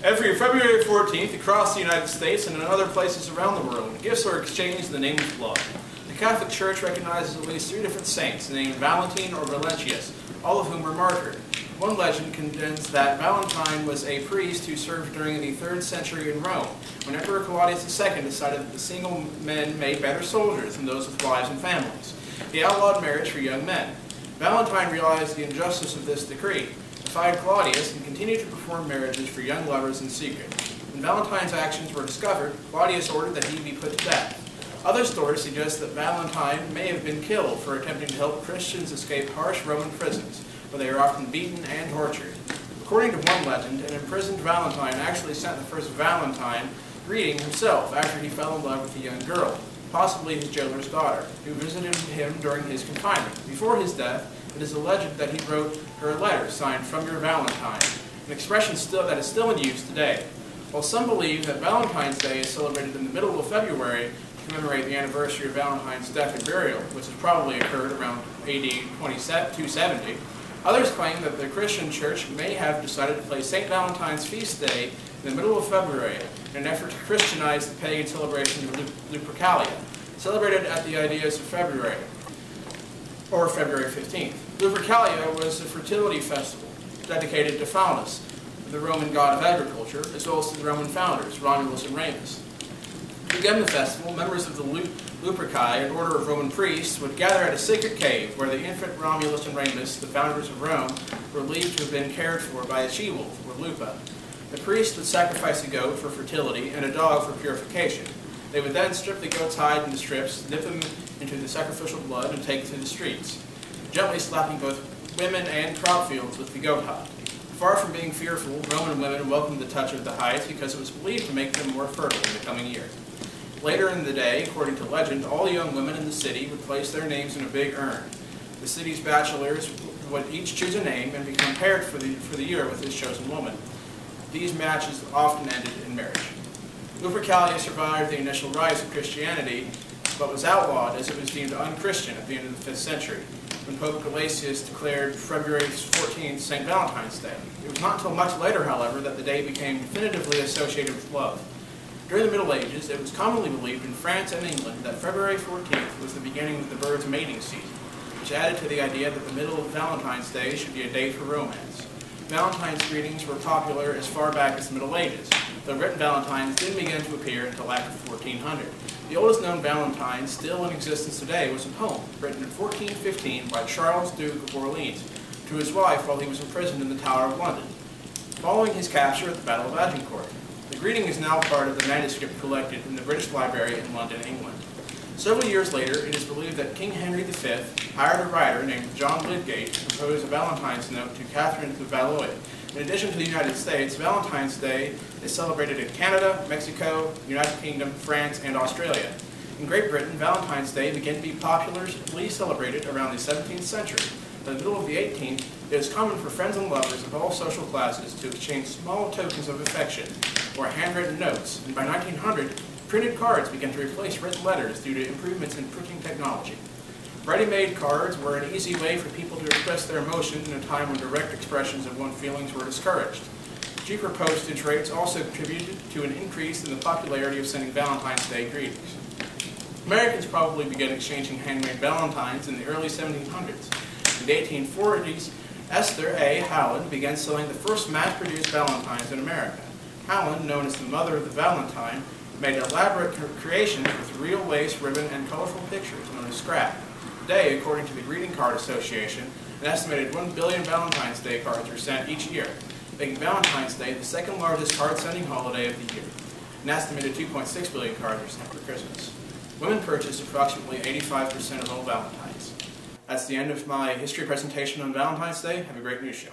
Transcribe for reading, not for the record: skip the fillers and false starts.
Every February 14th, across the United States and in other places around the world, gifts are exchanged in the name of love. The Catholic Church recognizes at least 3 different saints named Valentine or Valentius, all of whom were martyred. One legend contends that Valentine was a priest who served during the 3rd century in Rome, when Emperor Claudius II decided that the single men made better soldiers than those with wives and families. He outlawed marriage for young men. Valentine realized the injustice of this decree, defied Claudius, and continued to perform marriages for young lovers in secret. When Valentine's actions were discovered, Claudius ordered that he be put to death. Other stories suggest that Valentine may have been killed for attempting to help Christians escape harsh Roman prisons, where they are often beaten and tortured. According to one legend, an imprisoned Valentine actually sent the first Valentine greeting himself after he fell in love with a young girl, possibly his jailer's daughter, who visited him during his confinement. Before his death, it is alleged that he wrote her a letter signed "From your Valentine," an expression that is still in use today. While some believe that Valentine's Day is celebrated in the middle of February to commemorate the anniversary of Valentine's death and burial, which has probably occurred around AD 270, others claim that the Christian Church may have decided to place St. Valentine's feast day in the middle of February in an effort to Christianize the pagan celebration of Lupercalia, celebrated at the Ides of February, or February 15th. Lupercalia was a fertility festival dedicated to Faunus, the Roman god of agriculture, as well as to the Roman founders, Romulus and Remus. To begin the festival, members of the Luperci, an order of Roman priests, would gather at a sacred cave where the infant Romulus and Remus, the founders of Rome, were believed to have been cared for by a she-wolf, or lupa. The priest would sacrifice a goat for fertility and a dog for purification. They would then strip the goat's hide into strips, dip them into the sacrificial blood, and take it to the streets, gently slapping both women and crop fields with the goat hide. Far from being fearful, Roman women welcomed the touch of the hides because it was believed to make them more fertile in the coming year. Later in the day, according to legend, all young women in the city would place their names in a big urn. The city's bachelors would each choose a name and become paired for the year with his chosen woman. These matches often ended in marriage. Lupercalia survived the initial rise of Christianity, but was outlawed as it was deemed unchristian at the end of the 5th century, when Pope Gelasius declared February 14th St. Valentine's Day. It was not until much later, however, that the day became definitively associated with love. During the Middle Ages, it was commonly believed in France and England that February 14th was the beginning of the bird's mating season, which added to the idea that the middle of Valentine's Day should be a day for romance. Valentine's greetings were popular as far back as the Middle Ages, though written valentines didn't begin to appear until after 1400. The oldest known Valentine still in existence today was a poem written in 1415 by Charles, Duke of Orleans, to his wife while he was imprisoned in the Tower of London, following his capture at the Battle of Agincourt. The greeting is now part of the manuscript collected in the British Library in London, England. Several years later, it is believed that King Henry V hired a writer named John Lydgate to compose a Valentine's note to Catherine of Valois. In addition to the United States, Valentine's Day is celebrated in Canada, Mexico, United Kingdom, France, and Australia. In Great Britain, Valentine's Day began to be popularly celebrated around the 17th century. By the middle of the 18th, it was common for friends and lovers of all social classes to exchange small tokens of affection or handwritten notes, and by 1900, printed cards began to replace written letters due to improvements in printing technology. Ready-made cards were an easy way for people to express their emotions in a time when direct expressions of one's feelings were discouraged. Cheaper postage rates also contributed to an increase in the popularity of sending Valentine's Day greetings. Americans probably began exchanging handmade valentines in the early 1700s. In the 1840s, Esther A. Howland began selling the first mass-produced valentines in America. Howland, known as the mother of the Valentine, made elaborate creations with real lace, ribbon, and colorful pictures known as scrap. Today, according to the Greeting Card Association, an estimated 1 billion Valentine's Day cards are sent each year, making Valentine's Day the second largest card-sending holiday of the year. An estimated 2.6 billion cards are sent for Christmas. Women purchase approximately 85% of all Valentines. That's the end of my history presentation on Valentine's Day. Have a great news show.